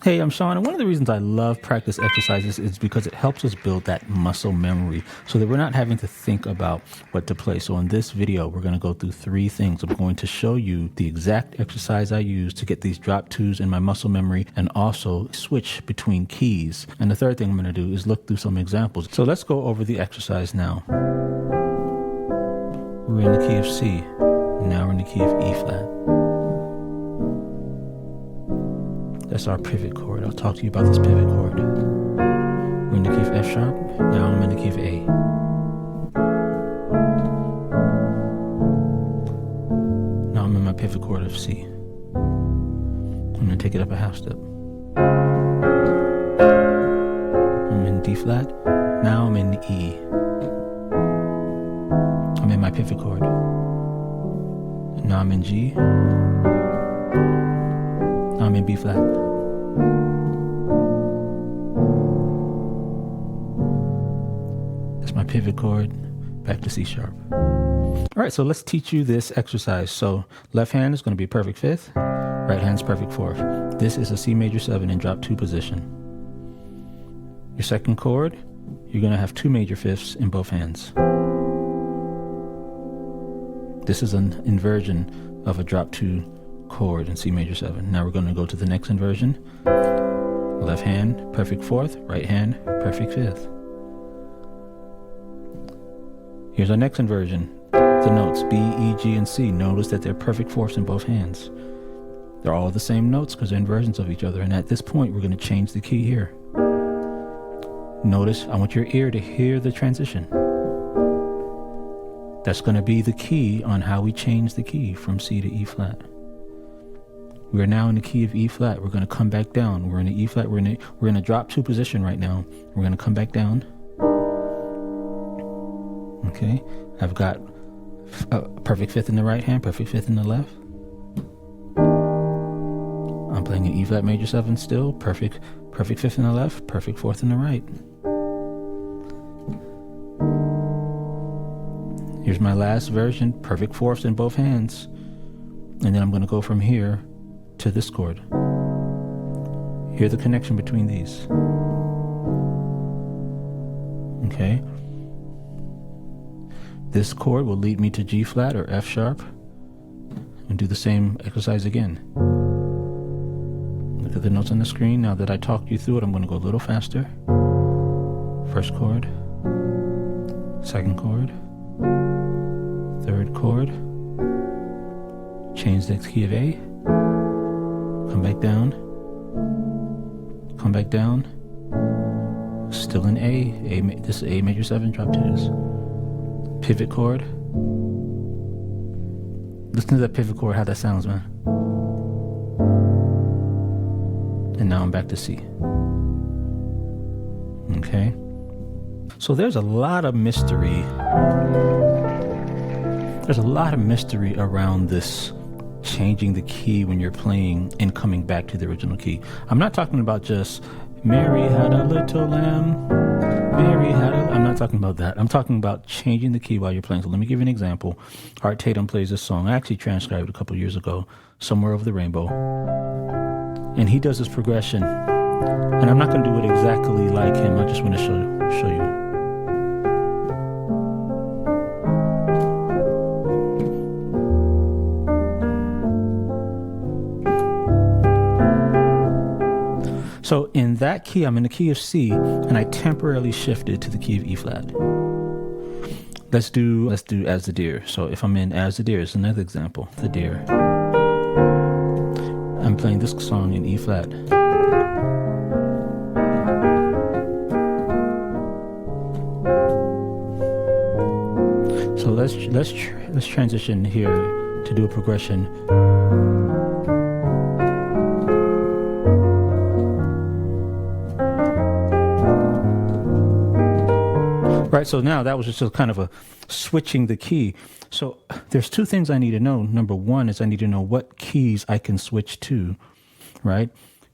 Hey, I'm Sean, and one of the reasons I love practice exercises is because it helps us build that muscle memory so that we're not having to think about what to play. So in this video, we're going to go through 3 things. I'm going to show you the exact exercise I use to get these drop 2s in my muscle memory and also switch between keys. And the third thing I'm going to do is look through some examples. So let's go over the exercise now. We're in the key of C. Now we're in the key of E flat. That's our pivot chord. I'll talk to you about this pivot chord. We're in the key of F sharp. Now I'm in the key of A. Now I'm in my pivot chord of C. I'm going to take it up a half step. I'm in D flat. Now I'm in the E. I'm in my pivot chord. Now I'm in G. Now I'm in B flat. That's my pivot chord, back to C sharp. All right, so let's teach you this exercise. So left hand is going to be perfect 5th, right hand's perfect 4th. This is a C major 7 in drop 2 position. Your second chord, you're going to have 2 major 5ths in both hands. This is an inversion of a drop 2 chord in C major 7. Now we're going to go to the next inversion. Left hand, perfect 4th, right hand, perfect 5th. Here's our next inversion. The notes B, E, G, and C. Notice that they're perfect 4ths in both hands. They're all the same notes because they're inversions of each other. And at this point, we're going to change the key here. Notice, I want your ear to hear the transition. That's going to be the key on how we change the key from C to E flat. We're now in the key of E flat. We're going to come back down. We're in the E flat. We're in a drop 2 position right now. We're going to come back down. Okay. I've got a perfect 5th in the right hand, perfect 5th in the left. I'm playing an E flat major 7 still. Perfect 5th in the left, perfect 4th in the right. Here's my last version, perfect 4ths in both hands. And then I'm going to go from here to this chord. Hear the connection between these. Okay. This chord will lead me to G flat or F sharp. And do the same exercise again. Look at the notes on the screen. Now that I talked you through it, I'm going to go a little faster. First chord. Second chord. Third chord. Change the key of A. Come back down. Come back down. Still in A. This is A major 7 drop 2s. Pivot chord. Listen to that pivot chord, how that sounds, man. And now I'm back to C. Okay. So there's a lot of mystery. There's a lot of mystery around this changing the key when you're playing and coming back to the original key. I'm not talking about just Mary had a little lamb. Mary had a... I'm not talking about that. I'm talking about changing the key while you're playing. So let me give you an example. Art Tatum plays this song. I actually transcribed it a couple years ago, Somewhere Over the Rainbow. And he does this progression. And I'm not going to do it exactly like him. I just want to show you. So in that key, I'm in the key of C, and I temporarily shifted to the key of E flat. Let's do As the Deer. So if I'm in As the Deer, it's another example. The Deer. I'm playing this song in E flat. So let's transition here to do a progression. Right, so now that was just kind of a switching the key. So there's 2 things I need to know. Number 1 is I need to know what keys I can switch to, right?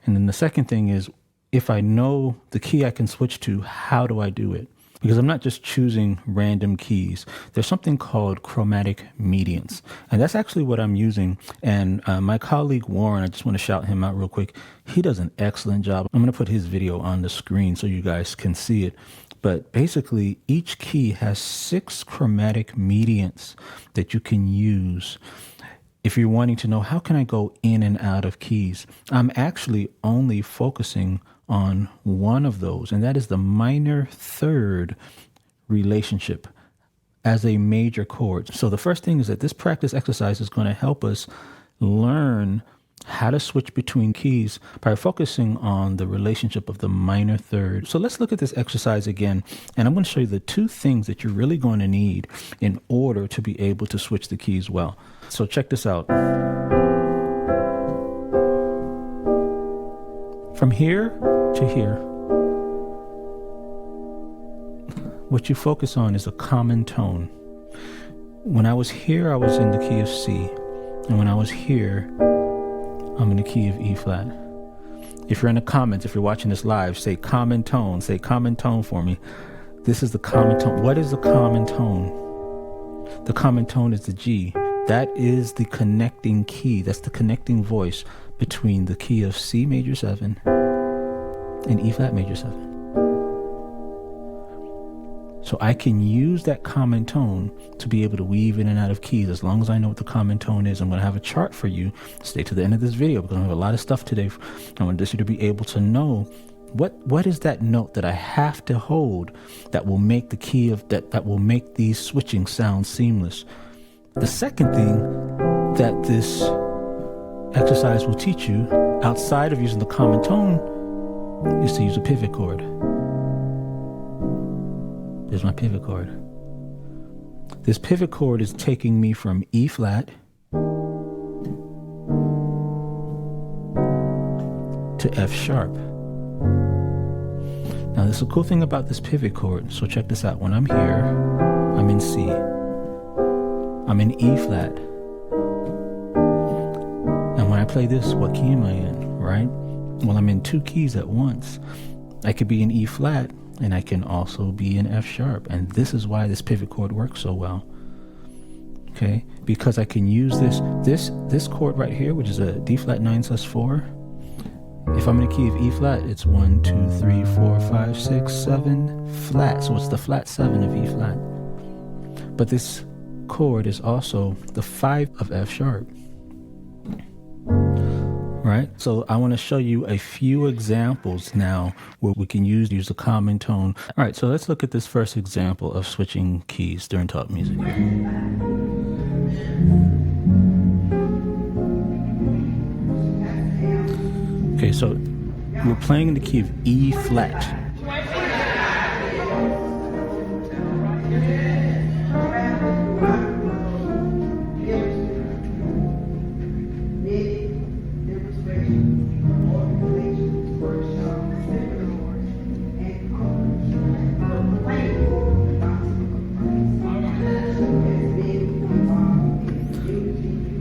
And then the second thing is, if I know the key I can switch to, how do I do it? because I'm not just choosing random keys. There's something called Chromatic Mediants, and that's actually what I'm using. And my colleague Warren, I just want to shout him out real quick. He does an excellent job. I'm going to put his video on the screen so you guys can see it. But basically, each key has 6 chromatic mediants that you can use if you're wanting to know how can I go in and out of keys. I'm actually only focusing on one of those, and that is the minor third relationship as a major chord. So the first thing is that this practice exercise is going to help us learn how to switch between keys by focusing on the relationship of the minor third. So let's look at this exercise again, and I'm going to show you the 2 things that you're really going to need in order to be able to switch the keys well. So check this out. From here to here, what you focus on is a common tone. When I was here, I was in the key of C, and when I was here, I'm in the key of E flat. If you're in the comments, if you're watching this live, say common tone. Say common tone for me. This is the common tone. What is the common tone? The common tone is the G. That is the connecting key. That's the connecting voice between the key of C major 7 and E flat major 7. So I can use that common tone to be able to weave in and out of keys as long as I know what the common tone is. I'm going to have a chart for you. Stay to the end of this video because I have a lot of stuff today. I want you to be able to know what is that note that I have to hold that will make the key of that will make these switching sounds seamless. The second thing that this exercise will teach you outside of using the common tone is to use a pivot chord. There's my pivot chord. This pivot chord is taking me from E flat to F sharp. Now there's a cool thing about this pivot chord. So check this out. When I'm here, I'm in C. I'm in E flat. And when I play this, what key am I in, right? Well, I'm in 2 keys at once. I could be in E flat, and I can also be in F sharp. And this is why this pivot chord works so well. Okay? Because I can use this chord right here, which is a D flat 9 sus4. If I'm in a key of E flat, it's 1, 2, 3, 4, 5, 6, 7 flat. So it's the flat 7 of E flat. But this chord is also the 5 of F sharp. Right? So I want to show you a few examples now where we can use a common tone. All right, so let's look at this first example of switching keys during talk music here. Okay, so we're playing in the key of E flat.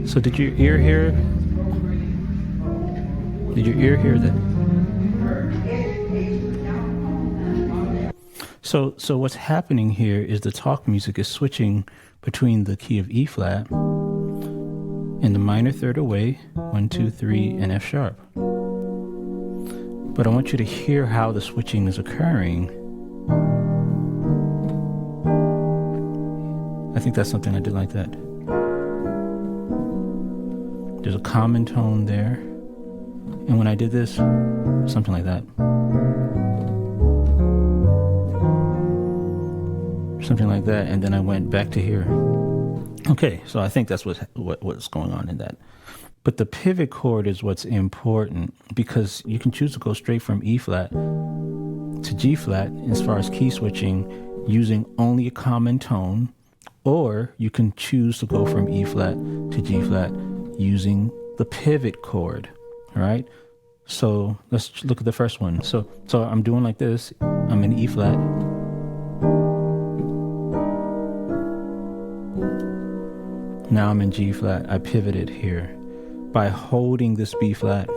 So did your ear hear? Did your ear hear that? So what's happening here is the talk music is switching between the key of E flat and the minor third away, 1, 2, 3, and F sharp. But I want you to hear how the switching is occurring. I think that's something I did like that. There's a common tone there. And when I did this, something like that. Something like that, and then I went back to here. Okay, so I think that's what's going on in that. But the pivot chord is what's important because you can choose to go straight from E flat to G flat as far as key switching using only a common tone, or you can choose to go from E flat to G flat using the pivot chord. All right, so let's look at the first one. So I'm doing like this. I'm in E flat. Now I'm in G flat. I pivoted here by holding this B flat,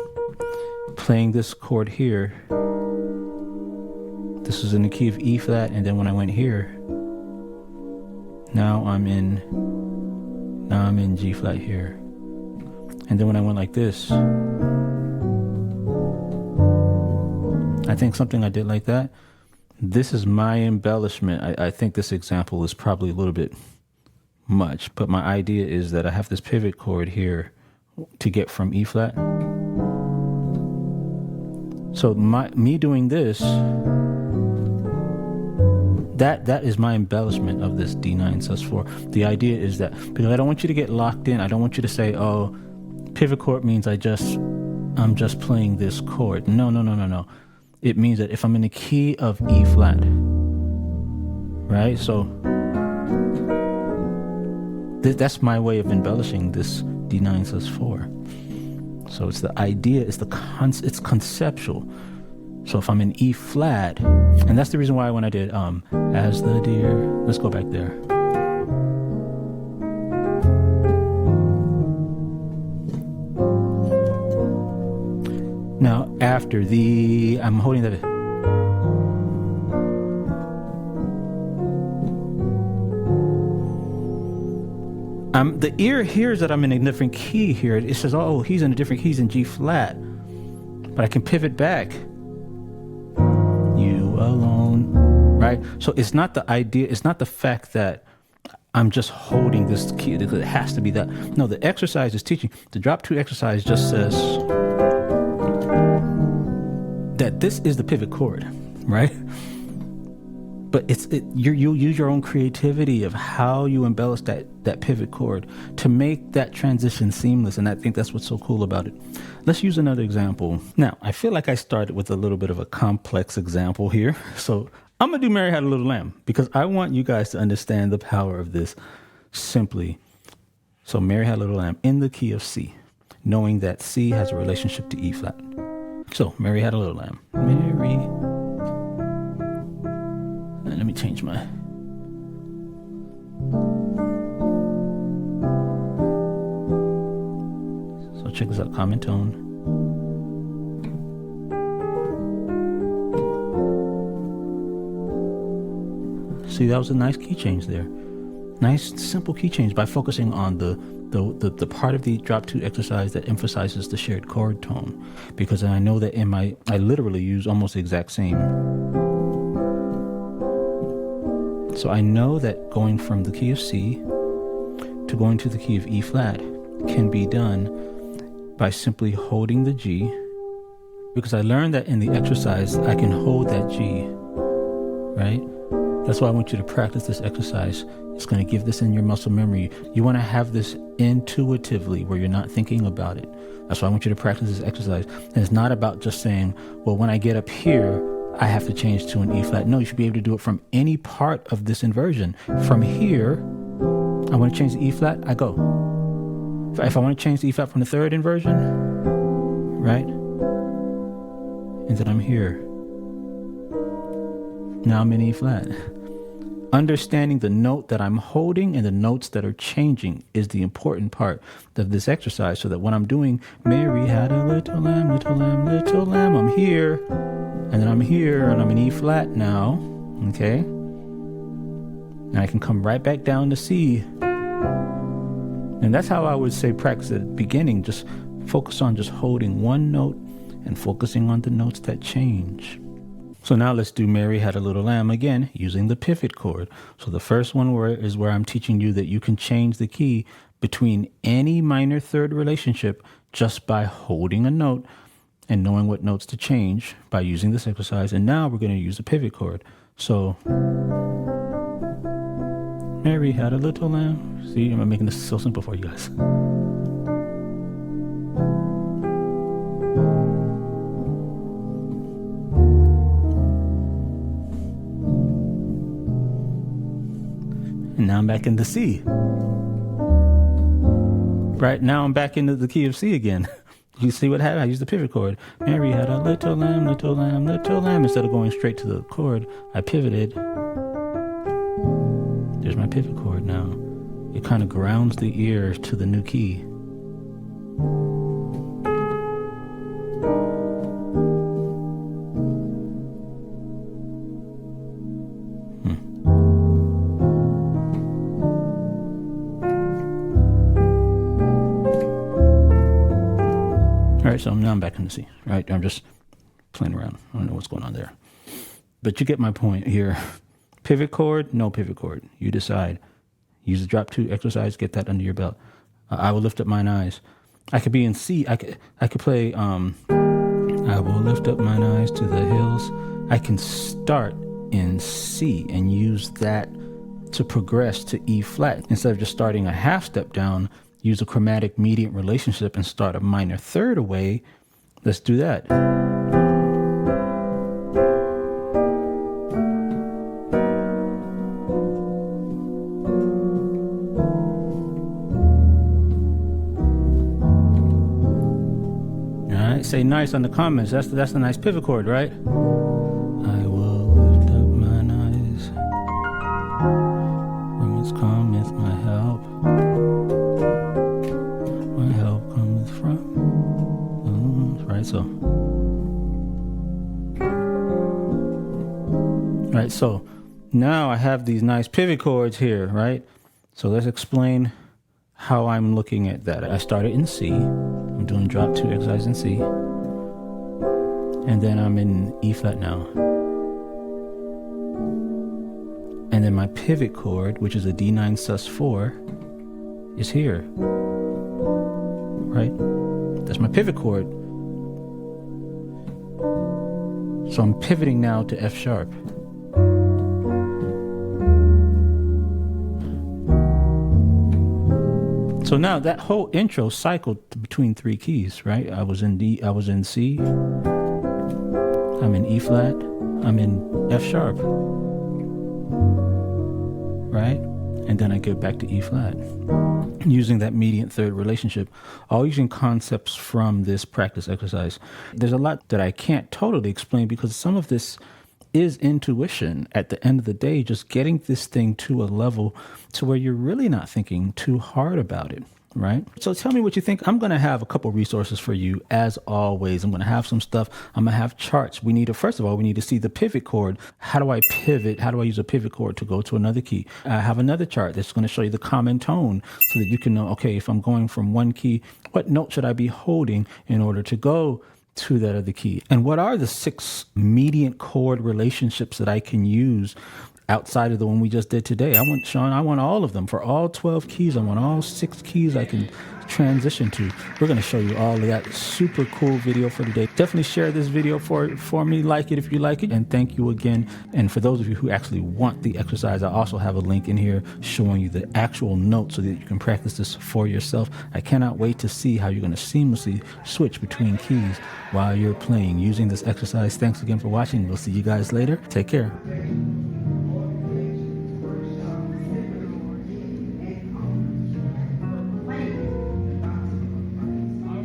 playing this chord here, This was in the key of E flat, and then when I went here, now I'm in G flat here. And then when I went like this, I think something I did like that. This is my embellishment. I think this example is probably a little bit much, but my idea is that I have this pivot chord here to get from E flat. So me doing this, that is my embellishment of this D9 sus4. The idea is that, because I don't want you to get locked in, I don't want you to say, oh, pivot chord means I'm just playing this chord. No. It means that if I'm in the key of E flat, right? So that's my way of embellishing this D9 sus4. So it's the idea, it's conceptual. So if I'm in E flat, and that's the reason why when I did as the deer, let's go back there. Now after I'm holding that. The ear hears that I'm in a different key here. It says, oh, he's in a different key, he's in G flat. But I can pivot back. You alone, right? So it's not the idea, it's not the fact that I'm just holding this key, because it has to be that. No, the exercise is teaching. The drop 2 exercise just says that this is the pivot chord, right? But you'll use your own creativity of how you embellish that pivot chord to make that transition seamless. And I think that's what's so cool about it. Let's use another example. Now, I feel like I started with a little bit of a complex example here. So I'm going to do Mary Had a Little Lamb, because I want you guys to understand the power of this simply. So Mary Had a Little Lamb in the key of C, knowing that C has a relationship to E flat. So Mary Had a Little Lamb. Mary. And let me change my. So check this out, common tone. See, that was a nice key change there. Nice, simple key change by focusing on the part of the drop 2 exercise that emphasizes the shared chord tone. Because I know that I literally use almost the exact same. So I know that going from the key of C to going to the key of E flat can be done by simply holding the G, because I learned that in the exercise I can hold that G, right? That's why I want you to practice this exercise. It's going to give this in your muscle memory. You want to have this intuitively where you're not thinking about it. That's why I want you to practice this exercise. And it's not about just saying, well, when I get up here, I have to change to an E flat. No, you should be able to do it from any part of this inversion. From here, I want to change the E flat, I go. If I want to change the E flat from the third inversion, right? And then I'm here. Now I'm in E flat. Understanding the note that I'm holding and the notes that are changing is the important part of this exercise, so that when I'm doing Mary had a little lamb, little lamb, little lamb, I'm here. And then I'm here, and I'm in E flat now, okay? And I can come right back down to C. And that's how I would say practice at the beginning. Just focus on just holding one note and focusing on the notes that change. So now let's do Mary Had a Little Lamb again, using the pivot chord. So the first one is where I'm teaching you that you can change the key between any minor third relationship just by holding a note and knowing what notes to change by using this exercise. And now we're going to use the pivot chord. So Mary had a little lamb. See, I'm making this so simple for you guys. And now I'm back in the C. Right now I'm back into the key of C again. You see what happened? I used the pivot chord. Mary had a little lamb, little lamb, little lamb. Instead of going straight to the chord, I pivoted. There's my pivot chord now. It kind of grounds the ear to the new key. right, so now I'm back in the C, right? I'm just playing around. I don't know what's going on there. But you get my point here. Pivot chord, no pivot chord. You decide. Use the drop 2 exercise, get that under your belt. I will lift up mine eyes. I could be in C. I could play I will lift up mine eyes to the hills. I can start in C and use that to progress to E flat. Instead of just starting a half step down, use a chromatic mediant relationship and start a minor third away. Let's do that. All right, say nice on the comments. That's the nice pivot chord, right? I will lift up mine eyes. From whence cometh my help. My help cometh from. Right, so. Right, so now I have these nice pivot chords here, right? So let's explain how I'm looking at that. I started in C. I'm doing drop 2 exercise in C. And then I'm in E flat now. And then my pivot chord, which is a D9 sus4, is here. Right? That's my pivot chord. So I'm pivoting now to F sharp. So now that whole intro cycled between 3 keys, right? I was in D, I was in C, I'm in E flat, I'm in F sharp, right? And then I get back to E flat, using that mediant third relationship, all using concepts from this practice exercise. There's a lot that I can't totally explain because some of this is intuition at the end of the day, just getting this thing to a level to where you're really not thinking too hard about it, right? So tell me what you think. I'm going to have a couple resources for you as always. I'm going to have some stuff. I'm going to have charts. First of all, we need to see the pivot chord. How do I pivot? How do I use a pivot chord to go to another key? I have another chart that's going to show you the common tone so that you can know, okay, if I'm going from one key, what note should I be holding in order to go to that other key? And what are the 6 mediant chord relationships that I can use outside of the one we just did today? I want all of them. For all 12 keys, I want all 6 keys I can transition to. We're going to show you all of that. Super cool video for today. Definitely share this video for me. Like it if you like it. And thank you again. And for those of you who actually want the exercise, I also have a link in here showing you the actual notes so that you can practice this for yourself. I cannot wait to see how you're going to seamlessly switch between keys while you're playing using this exercise. Thanks again for watching. We'll see you guys later. Take care.